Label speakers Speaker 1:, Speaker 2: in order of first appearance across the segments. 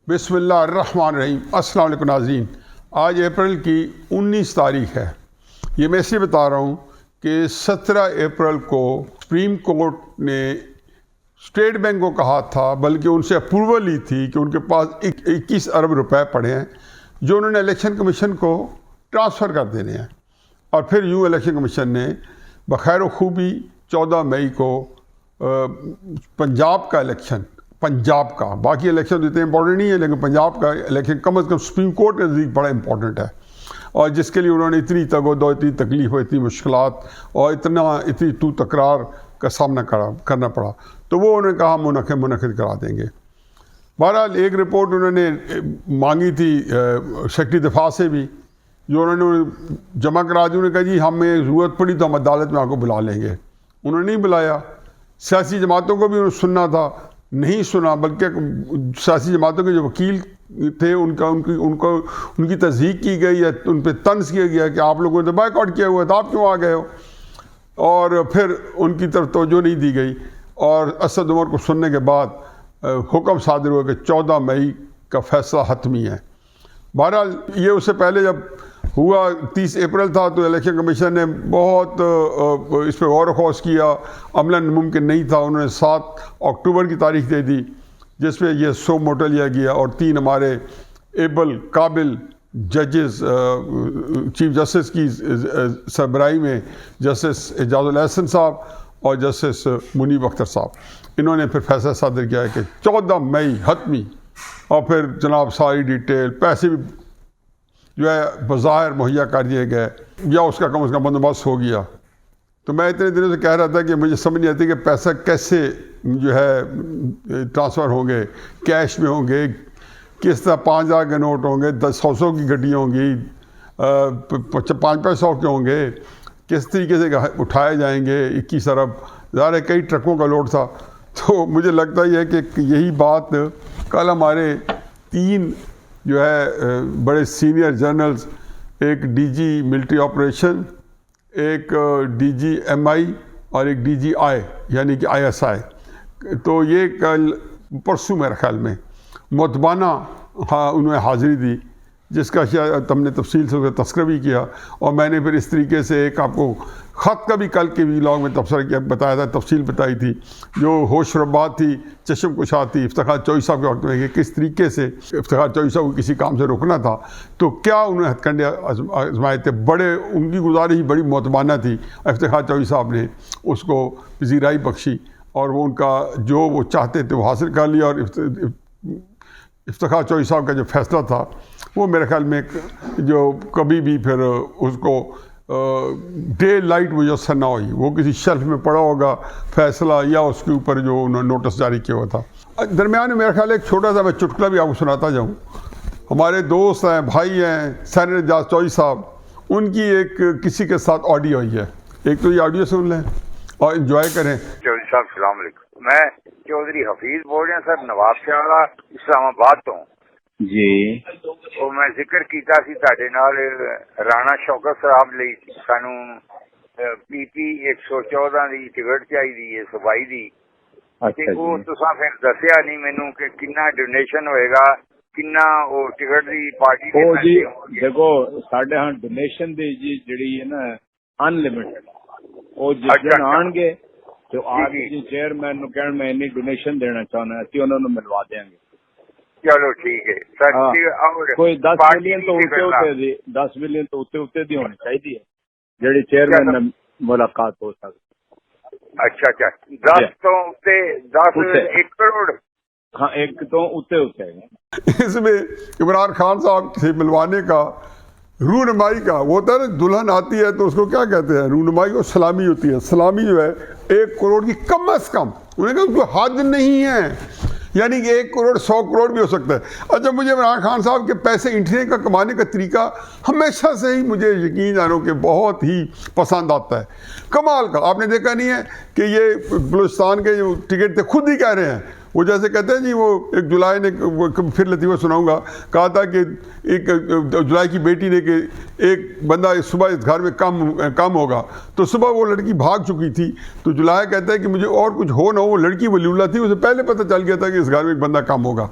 Speaker 1: بسم اللہ الرحمن الرحیم۔ السلام علیکم ناظرین، آج اپریل کی 19 تاریخ ہے۔ یہ میں اس لیے بتا رہا ہوں کہ 17 اپریل کو سپریم کورٹ نے اسٹیٹ بینک کو کہا تھا، بلکہ ان سے اپروول لی تھی کہ ان کے پاس 21 ارب روپے پڑے ہیں جو انہوں نے الیکشن کمیشن کو ٹرانسفر کر دینے ہیں، اور پھر یوں الیکشن کمیشن نے بخیر و خوبی 14 مئی کو پنجاب کا الیکشن، پنجاب کا، باقی الیکشن اتنے امپورٹنٹ نہیں ہے لیکن پنجاب کا الیکشن کم از کم سپریم کورٹ کے نزدیک بڑا امپورٹنٹ ہے، اور جس کے لیے انہوں نے اتنی تگ و دو، اتنی تکلیف اور اتنی مشکلات اور اتنی تو تکرار کا سامنا کرنا پڑا، تو وہ انہوں نے کہا منعقد کرا دیں گے۔ بہرحال ایک رپورٹ انہوں نے مانگی تھی سیکرٹری دفاع سے بھی، جو انہوں نے جمع کرا دی۔ انہوں نے کہا جی ہمیں ضرورت پڑی تو ہم عدالت میں آپ کو بلا لیں گے۔ انہوں نے نہیں بلایا۔ سیاسی جماعتوں کو بھی انہوں نے سننا تھا، نہیں سنا، بلکہ سیاسی جماعتوں کے جو وکیل تھے ان کی تصدیق کی گئی یا ان پہ طنز کیا گیا کہ آپ لوگوں نے بائیکاٹ کیا ہوا ہے تو آپ کیوں آ گئے ہو، اور پھر ان کی طرف توجہ نہیں دی گئی، اور اسد عمر کو سننے کے بعد حکم صادر ہوا کہ 14 مئی کا فیصلہ حتمی ہے۔ بہرحال یہ اس سے پہلے جب ہوا 30 اپریل تھا تو الیکشن کمیشن نے بہت اس پہ غور و خوض کیا، عملاً ممکن نہیں تھا۔ انہوں نے 7 اکتوبر کی تاریخ دے دی جس میں یہ سو موٹا لیا گیا، اور 3 ہمارے ایبل قابل ججز چیف جسٹس کی سربراہی میں جسٹس اعجاز الاحسن صاحب اور جسٹس منیب اختر صاحب، انہوں نے پھر فیصلہ صادر کیا ہے کہ 14 مئی حتمی، اور پھر جناب ساری ڈیٹیل، پیسے بھی جو ہے بظاہر مہیا کر دیے گئے یا اس کا کم از کم بندوبست ہو گیا۔ تو میں اتنے دنوں سے کہہ رہا تھا کہ مجھے سمجھ نہیں آتی کہ پیسہ کیسے جو ہے ٹرانسفر ہوں گے، کیش میں ہوں گے، کس طرح 5000 کے نوٹ ہوں گے، 100 کی گڈیاں ہوں گی، 500 کے ہوں گے، کس طریقے سے اٹھائے جائیں گے 21 ارب، ظاہر ہے کئی ٹرکوں کا لوڈ تھا۔ تو مجھے لگتا یہ ہے کہ یہی بات کل ہمارے 3 جو ہے بڑے سینئر جنرلز، ایک ڈی جی ملٹری آپریشن، ایک ڈی جی ایم آئی اور ایک ڈی جی آئی یعنی کہ آئی ایس آئی، تو یہ کل پرسوں میرے خیال میں متبانہ انہوں نے حاضری دی، جس کا شاید تم نے تفصیل سے تذکرہ بھی کیا، اور میں نے پھر اس طریقے سے ایک آپ کو خط کا بھی کل کے ویلاگ میں تبصرہ کیا، بتایا تھا، تفصیل بتائی تھی، جو ہوش ربات تھی، چشم کشا تھی افتخار چوہدری صاحب کے وقت میں، کہ کس طریقے سے افتخار چوہدری صاحب کو کسی کام سے روکنا تھا، تو کیا انہوں نے ہتھ کنڈے آزمائے تھے، بڑے ان کی گزارش بڑی معتمانہ تھی، افتخار چوہدری صاحب نے اس کو پذیرائی بخشی، اور وہ ان کا جو وہ چاہتے تھے وہ حاصل کر لیا، اور افتخار چوہدری صاحب کا جو فیصلہ تھا وہ میرے خیال میں جو کبھی بھی پھر اس کو ڈے لائٹ میسر نہ ہوئی، وہ کسی شیلف میں پڑا ہوگا فیصلہ، یا اس کے اوپر جو انہوں نے نوٹس جاری کیا ہوا تھا۔ درمیان میں میرا خیال ایک چھوٹا سا میں چٹکلا بھی آپ کو سناتا جاؤں۔ ہمارے دوست ہیں، بھائی ہیں، سینیٹر اعجاز چوہدری صاحب، ان کی ایک کسی کے ساتھ آڈیو آئی ہے، ایک تو یہ آڈیو سن لیں اور انجوائے کریں۔
Speaker 2: چودھری صاحب السلام علیکم، میں چودھری حفیظ بول رہا سر، نواب شاہ اسلام آباد تو
Speaker 3: جی۔
Speaker 2: وہ میں ذکر کیتا سی تہاڈے نال رانا شوکت صاحب لئی سانو پی پی 114 دی ٹکٹ چاہیے ہے صوبائی دی، تے وہ تساں پھر دسیا نہیں مینوں کہ کنا ڈونیشن ہوئے گا، کنا وہ ٹکٹ دی پارٹی دے
Speaker 3: جی دیکھو ساڈے ہاں ڈونیشن دی جی جڑی ہے نا ان لمیٹڈ، وہ جس دن آن گے تو آ کے جی چیئرمین نو کہن میں اتنی ڈونیشن دینا چاہنا، اسی انہوں نے ملوا دیں گے۔
Speaker 2: چلو ٹھیک ہے سر،
Speaker 3: کوئی 10 ملین تو اتنے دی 10 ملین تو اتنے دی ہونی چاہیے جڑی چیئرمین نے ملاقات ہو سکتی۔
Speaker 2: اچھا 10 تو اتنے 10 1 کروڑ،
Speaker 3: ہاں 1 تو اتنے
Speaker 1: اس میں عمران خان صاحب سے ملوانے کا رونمائی کا وہ ہوتا ہے نا، دلہن آتی ہے تو اس کو کیا کہتے ہیں، رونمائی کو سلامی ہوتی ہے، سلامی جو ہے 1 کروڑ کی کم از کم، انہوں نے کہا کوئی حد نہیں ہے، یعنی کہ 1 کروڑ 100 کروڑ بھی ہو سکتا ہے۔ اچھا مجھے عمران خان صاحب کے پیسے انٹھنے کا کمانے کا طریقہ ہمیشہ سے ہی مجھے یقین جانو کہ بہت ہی پسند آتا ہے، کمال کا۔ آپ نے دیکھا نہیں ہے کہ یہ بلوچستان کے جو ٹکٹ تھے خود ہی کہہ رہے ہیں، وہ جیسے کہتے ہیں جی وہ ایک جولائی نے پھر لطیفہ سناؤں گا، کہا تھا کہ ایک جولائی کی بیٹی نے کہ ایک بندہ صبح اس گھر میں کم ہوگا، تو صبح وہ لڑکی بھاگ چکی تھی، تو جولائی کہتا ہے کہ مجھے اور کچھ ہو نہ ہو وہ لڑکی ولی اللہ تھی، اسے پہلے پتہ چل گیا تھا کہ اس گھر میں ایک بندہ کم ہوگا۔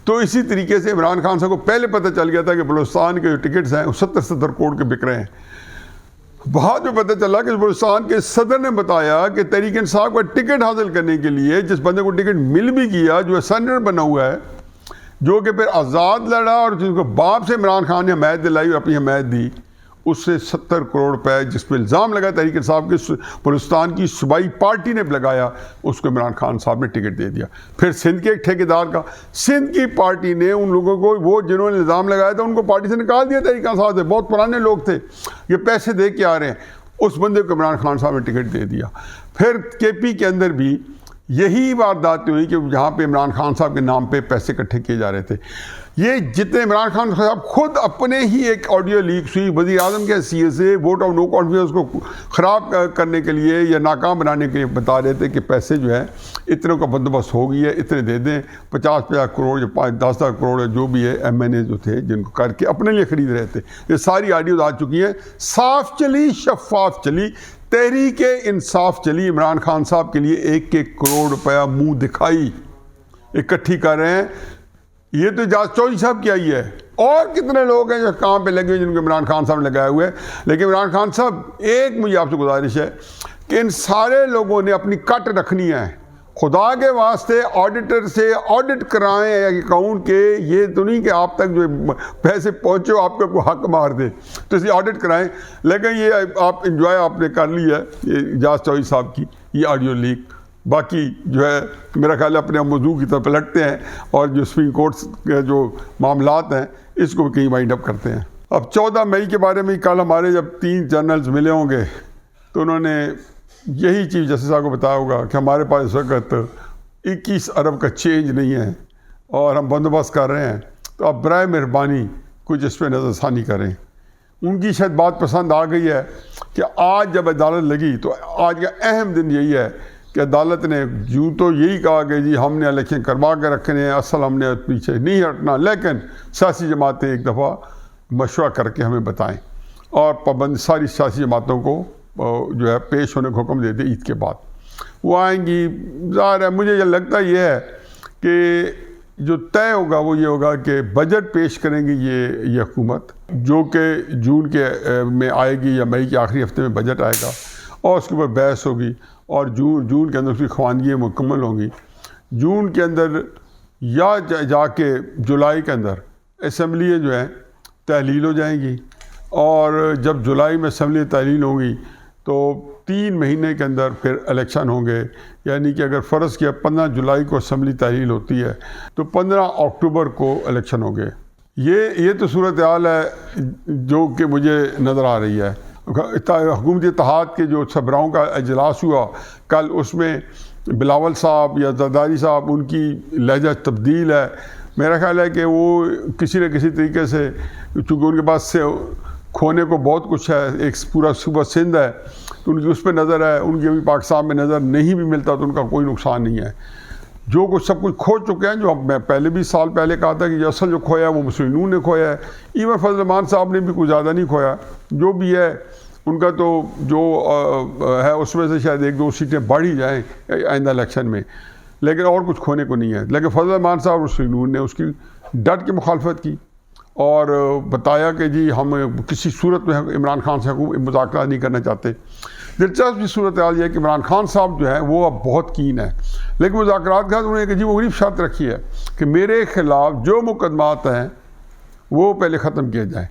Speaker 1: تو اسی طریقے سے عمران خان صاحب کو پہلے پتہ چل گیا تھا کہ بلوچستان کے جو ٹکٹس ہیں وہ 70 کروڑ کے بک رہے ہیں۔ بعد میں پتہ چلا کہ بلوچستان کے صدر نے بتایا کہ تحریک انصاف کا ٹکٹ حاصل کرنے کے لیے جس بندے کو ٹکٹ مل بھی گیا، جو سینیٹر بنا ہوا ہے، جو کہ پھر آزاد لڑا اور جس کو باپ سے عمران خان نے حمایت دلائی اور اپنی حمایت دی، اس سے 70 کروڑ روپے جس پہ الزام لگا تحریک انصاف کے بلوچستان کی صوبائی پارٹی نے لگایا، اس کو عمران خان صاحب نے ٹکٹ دے دیا۔ پھر سندھ کے ایک ٹھیکیدار کا، سندھ کی پارٹی نے ان لوگوں کو، وہ جنہوں نے الزام لگایا تھا ان کو پارٹی سے نکال دیا تحریک انصاف سے، بہت پرانے لوگ تھے، یہ پیسے دے کے آ رہے ہیں، اس بندے کو عمران خان صاحب نے ٹکٹ دے دیا۔ پھر کے پی کے اندر بھی یہی وارداتیں ہوئی کہ جہاں پہ عمران خان صاحب کے نام پہ پیسے اکٹھے کیے جا رہے تھے۔ یہ جتنے عمران خان صاحب خود اپنے ہی ایک آڈیو لیک ہوئی وزیر اعظم کے حیثیت سے ووٹ آف نو کانفیڈنس کو خراب کرنے کے لیے یا ناکام بنانے کے لیے بتا رہے تھے کہ پیسے جو ہے اتنے کا بندوبست ہو گئی ہے، اتنے دے دیں، 50 کروڑ یا 10 کروڑ جو بھی ہے ایم این اے جو تھے جن کو کر کے اپنے لیے خرید رہے تھے۔ یہ ساری آڈیوز آ چکی ہیں، صاف چلی، شفاف چلی، تحریک انصاف چلی، عمران خان صاحب کے لیے 1 کروڑ روپیہ منہ دکھائی اکٹھی کر رہے ہیں۔ یہ تو اعجاز چودھری صاحب کی آئی ہے، اور کتنے لوگ ہیں جو کام پہ لگے ہوئے جن کو عمران خان صاحب نے لگائے ہوئے ہیں۔ لیکن عمران خان صاحب، ایک مجھے آپ سے گزارش ہے کہ ان سارے لوگوں نے اپنی کٹ رکھنی ہے، خدا کے واسطے آڈیٹر سے آڈٹ کرائیں اکاؤنٹ کے، یہ تو نہیں کہ آپ تک جو پیسے پہنچے آپ کا کوئی حق مار دے، تو اسے آڈٹ کرائیں۔ لیکن یہ آپ انجوائے آپ نے کر لی ہے یہ اعجاز چودھری صاحب کی یہ آڈیو لیک۔ باقی جو ہے میرا خیال ہے اپنے موضوع کی طرف پلٹتے ہیں اور جو سپریم کورٹ کے جو معاملات ہیں اس کو بھی کہیں وائنڈ اپ کرتے ہیں۔ اب 14 مئی کے بارے میں کل ہمارے جب 3 جنرلز ملے ہوں گے تو انہوں نے یہی چیز جسٹس صاحب کو بتایا ہوگا کہ ہمارے پاس اس وقت 21 ارب کا چینج نہیں ہے اور ہم بندوبست کر رہے ہیں، تو آپ برائے مہربانی کچھ اس پہ نظر ثانی کریں۔ ان کی شاید بات پسند آ گئی ہے کہ آج جب عدالت لگی تو آج کا اہم دن یہی ہے کہ عدالت نے یوں تو یہی کہا کہ جی ہم نے الیکشن کروا کے رکھنے ہیں، اصل ہم نے پیچھے نہیں ہٹنا، لیکن سیاسی جماعتیں ایک دفعہ مشورہ کر کے ہمیں بتائیں، اور ساری سیاسی جماعتوں کو جو ہے پیش ہونے کا حکم دے دے عید کے بعد۔ وہ آئیں گی، ظاہر ہے مجھے یہ لگتا یہ ہے کہ جو طے ہوگا وہ یہ ہوگا کہ بجٹ پیش کریں گی یہ حکومت، جو کہ جون کے میں آئے گی یا مئی کے آخری ہفتے میں بجٹ آئے گا، اور اس کے اوپر بحث ہوگی، اور جون کے اندر اس کی خواندگیاں مکمل ہوں گی۔ جون کے اندر یا جا کے جولائی کے اندر اسمبلیاں جو ہیں تحلیل ہو جائیں گی، اور جب جولائی میں اسمبلی تحلیل ہوں گی تو 3 مہینے کے اندر پھر الیکشن ہوں گے، یعنی کہ اگر فرض کیا 15 جولائی کو اسمبلی تحلیل ہوتی ہے تو 15 اکتوبر کو الیکشن ہوں گے۔ یہ تو صورتحال ہے جو کہ مجھے نظر آ رہی ہے۔ حکومت اتحاد کے جو سربراہوں کا اجلاس ہوا کل، اس میں بلاول صاحب یا زرداری صاحب ان کی لہجہ تبدیل ہے، میرا خیال ہے کہ وہ کسی نہ کسی طریقے سے، چونکہ ان کے پاس سے کھونے کو بہت کچھ ہے، ایک پورا صوبہ سندھ ہے تو ان کی اس پہ نظر ہے، ان کی ابھی پاکستان میں نظر نہیں بھی ملتا تو ان کا کوئی نقصان نہیں ہے۔ جو کچھ سب کچھ کھو چکے ہیں، جو میں پہلے بھی سال پہلے کہا تھا کہ اصل جو کھویا ہے وہ مسلم نون نے کھویا ہے، ایون فضل الرحمان صاحب نے بھی کچھ زیادہ نہیں کھویا، جو بھی ہے ان کا تو جو ہے اس میں سے شاید 1-2 سیٹیں بڑھ ہی جائیں آئندہ الیکشن میں، لیکن اور کچھ کھونے کو نہیں ہے۔ لیکن فضل الرحمان صاحب اور مسلم نون نے اس کی ڈٹ کے مخالفت کی اور بتایا کہ جی ہم کسی صورت میں عمران خان سے مذاکرات نہیں کرنا چاہتے۔ دلچسپ صورتحال یہ ہے کہ عمران خان صاحب جو ہیں وہ اب بہت کین ہے، لیکن مذاکرات کا انہوں نے ایک عجیب و غریب شرط رکھی ہے کہ میرے خلاف جو مقدمات ہیں وہ پہلے ختم کیے جائیں،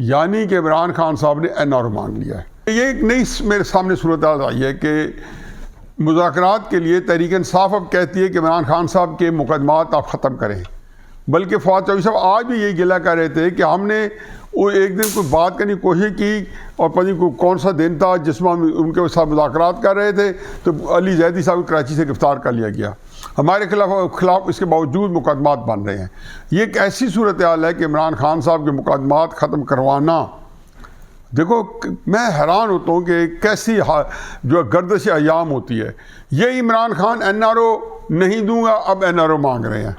Speaker 1: یعنی کہ عمران خان صاحب نے این آر او مانگ لیا ہے۔ یہ ایک نئی میرے سامنے صورتحال آئی ہے کہ مذاکرات کے لیے تحریک انصاف اب کہتی ہے کہ عمران خان صاحب کے مقدمات آپ ختم کریں، بلکہ فواد چودھری صاحب آج بھی یہی گلہ کر رہے تھے کہ ہم نے وہ ایک دن کوئی بات کرنے کی کوشش کی اور پتہ نہیں کون سا دن تھا جس میں ہم ان کے ساتھ مذاکرات کر رہے تھے تو علی زیدی صاحب کراچی سے گرفتار کر لیا گیا، ہمارے خلاف اس کے باوجود مقدمات بن رہے ہیں۔ یہ ایک ایسی صورتحال ہے کہ عمران خان صاحب کے مقدمات ختم کروانا، دیکھو میں حیران ہوتا ہوں کہ کیسی جو گردش ایام ہوتی ہے۔ یہ Imran Khan N R O نہیں دوں گا، اب NRO مانگ رہے ہیں۔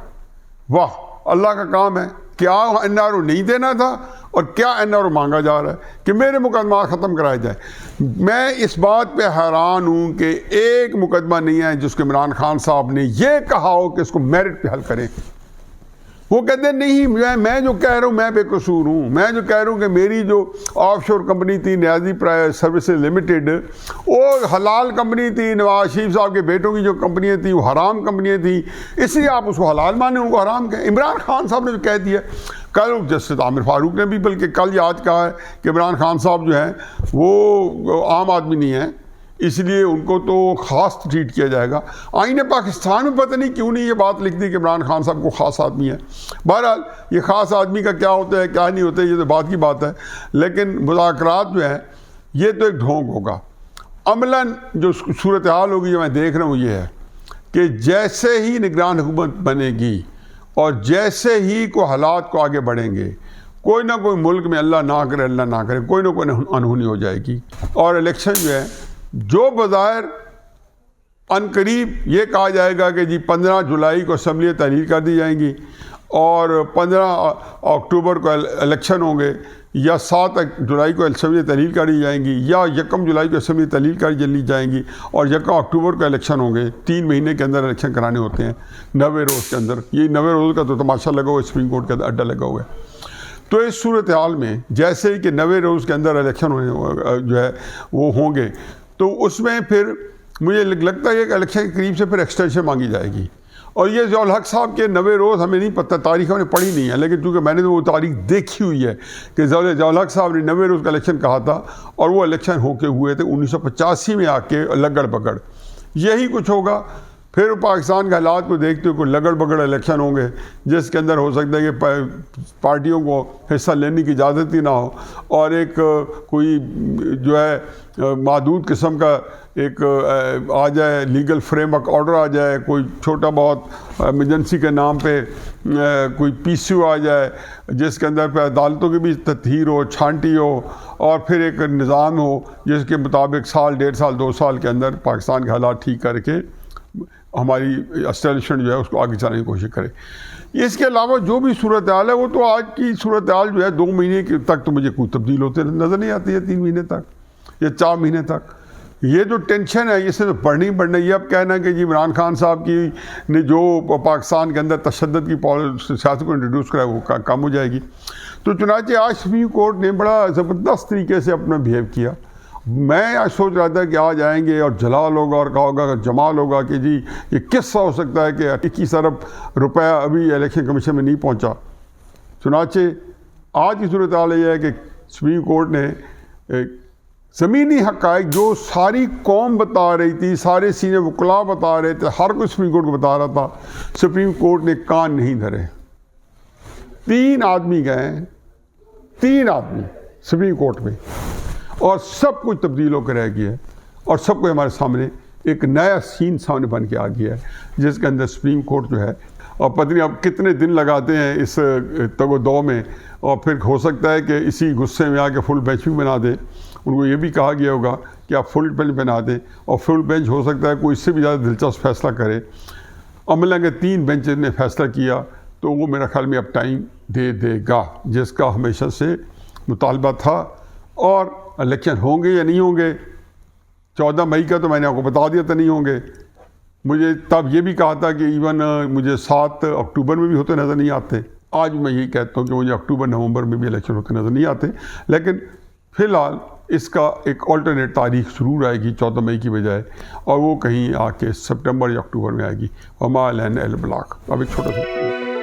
Speaker 1: واہ، اللہ کا کام ہے، کیا NRO نہیں دینا تھا اور کیا NRO مانگا جا رہا ہے کہ میرے مقدمات ختم کرائے جائیں۔ میں اس بات پہ حیران ہوں کہ ایک مقدمہ نہیں ہے جس کو عمران خان صاحب نے یہ کہا ہو کہ اس کو میرٹ پہ حل کریں۔ وہ کہتے ہیں نہیں، میں جو کہہ رہا ہوں میں بے قصور ہوں، میں جو کہہ رہا ہوں کہ میری جو آف شور کمپنی تھی نیازی سروسز لمیٹڈ، وہ حلال کمپنی تھی، نواز شریف صاحب کے بیٹوں کی جو کمپنیاں تھیں وہ حرام کمپنیاں تھیں، اس لیے آپ اس کو حلال مانیں، ان کو حرام کہیں۔ عمران خان صاحب نے جو کہہ دیا، کل جسٹس عامر فاروق نے بھی بلکہ کل یا آج کہا ہے کہ عمران خان صاحب جو ہیں وہ عام آدمی نہیں ہیں، اس لیے ان کو تو خاص ٹریٹ کیا جائے گا۔ آئین پاکستان میں پتہ نہیں کیوں نہیں یہ بات لکھ دی کہ عمران خان صاحب کو خاص آدمی ہے۔ بہرحال یہ خاص آدمی کا کیا ہوتا ہے کیا نہیں ہوتا ہے یہ تو بات کی بات ہے، لیکن مذاکرات جو ہیں یہ تو ایک ڈھونگ ہوگا۔ عملاً جو صورتحال ہوگی جو میں دیکھ رہا ہوں یہ ہے کہ جیسے ہی نگران حکومت بنے گی اور جیسے ہی کوئی حالات کو آگے بڑھیں گے، کوئی نہ کوئی ملک میں اللہ نہ کرے کوئی نہ کوئی انہونی ہو جائے گی، اور الیکشن جو ہے جو بظاہر عنقریب یہ کہا جائے گا کہ جی 15 جولائی کو اسمبلیاں تحلیل کر دی جائیں گی اور 15 اکتوبر کو الیکشن ہوں گے، یا 7 جولائی کو اسمبلی تحلیل کری جائیں گی، یا 1 جولائی کو اسمبلی تحلیل کر جائیں گی اور 1 اکتوبر کو الیکشن ہوں گے۔ 3 مہینے کے اندر الیکشن کرانے ہوتے ہیں، 90 روز کے اندر۔ یہ 90 روز کا تو تماشا لگا ہوا ہے، سپریم کورٹ کا اڈا لگا ہوا ہے۔ تو اس صورتحال میں جیسے ہی کہ 90 روز کے اندر الیکشن جو ہے وہ ہوں گے، تو اس میں پھر مجھے لگتا ہے کہ الیکشن کے قریب سے پھر ایکسٹینشن مانگی جائے گی۔ اور یہ ضیاء الحق صاحب کے 90 روز ہمیں نہیں پتہ، تاریخ ہم نے پڑھی نہیں ہے، لیکن چونکہ میں نے وہ تاریخ دیکھی ہوئی ہے کہ ضیاء الحق صاحب نے 90 روز کا الیکشن کہا تھا اور وہ الیکشن ہو کے ہوئے تھے 1985 میں آ کے لگڑ بگڑ۔ یہی کچھ ہوگا پھر پاکستان کے حالات کو دیکھتے ہوئے کوئی لگڑ بگڑ الیکشن ہوں گے جس کے اندر ہو سکتا ہے کہ پارٹیوں کو حصہ لینے کی اجازت ہی نہ ہو، اور ایک کوئی جو ہے محدود قسم کا ایک آ جائے لیگل فریم ورک آرڈر آ جائے، کوئی چھوٹا بہت ایمرجنسی کے نام پہ کوئی PCO آ جائے جس کے اندر پہ عدالتوں کی بھی تطہیر ہو، چھانٹی ہو، اور پھر ایک نظام ہو جس کے مطابق سال 1.5 سال 2 سال کے اندر پاکستان کے حالات ٹھیک کر کے ہماری اسٹیبلشمنٹ جو ہے اس کو آگے چلانے کی کوشش کرے۔ اس کے علاوہ جو بھی صورتحال ہے وہ تو آج کی صورتحال جو ہے 2 مہینے تک تو مجھے کوئی تبدیل ہوتے نظر نہیں آتی ہے، 3 مہینے تک یا 4 مہینے تک۔ یہ جو ٹینشن ہے اس سے تو بڑھنی بڑھنا، یہ اب کہنا کہ جی عمران خان صاحب کی نے جو پاکستان کے اندر تشدد کی سیاست کو انٹروڈیوس کرا ہے وہ کم ہو جائے گی۔ تو چنانچہ آج سپریم کورٹ نے بڑا زبردست طریقے سے اپنا بیہیو کیا۔ میں آج سوچ رہا تھا کہ آج آئیں گے اور جلال ہوگا اور کہا ہوگا جمال ہوگا کہ جی یہ قصہ ہو سکتا ہے کہ 21 ارب روپیہ ابھی الیکشن کمیشن میں نہیں پہنچا۔ چنانچہ آج کی صورتحال یہ ہے کہ سپریم کورٹ نے زمینی حقائق جو ساری قوم بتا رہی تھی، سارے سینئر وکلاء بتا رہے تھے، ہر کوئی سپریم کورٹ کو بتا رہا تھا، سپریم کورٹ نے کان نہیں دھرے۔ 3 آدمی گئے، 3 آدمی سپریم کورٹ میں، اور سب کچھ تبدیل ہو کر رہ گیا ہے، اور سب کو ہمارے سامنے ایک نیا سین سامنے بن کے آ گیا ہے جس کے اندر سپریم کورٹ جو ہے، اور پتہ نہیں اب کتنے دن لگاتے ہیں اس تگ و دو میں، اور پھر ہو سکتا ہے کہ اسی غصے میں آ کے فل بینچ بھی بنا دیں۔ ان کو یہ بھی کہا گیا ہوگا کہ آپ فل بینچ بنا دیں، اور فل بینچ ہو سکتا ہے کوئی اس سے بھی زیادہ دلچسپ فیصلہ کرے۔ عملاً کے 3 بینچ نے فیصلہ کیا تو وہ میرا خیال میں اب ٹائم دے دے گا جس کا ہمیشہ سے مطالبہ تھا۔ اور الیکشن ہوں گے یا نہیں ہوں گے 14 مئی کا تو میں نے آپ کو بتا دیا تھا نہیں ہوں گے۔ مجھے تب یہ بھی کہا تھا کہ ایون مجھے 7 اکتوبر میں بھی ہوتے نظر نہیں آتے۔ آج میں یہی کہتا ہوں کہ مجھے اکتوبر نومبر میں بھی الیکشن ہوتے نظر نہیں آتے، لیکن فی الحال اس کا ایک آلٹرنیٹ تاریخ ضرور آئے گی 14 مئی کی بجائے، اور وہ کہیں آ کے سپٹمبر یا اکتوبر میں آئے گی۔ وما لنا الا البلاغ۔ اب ایک چھوٹا سا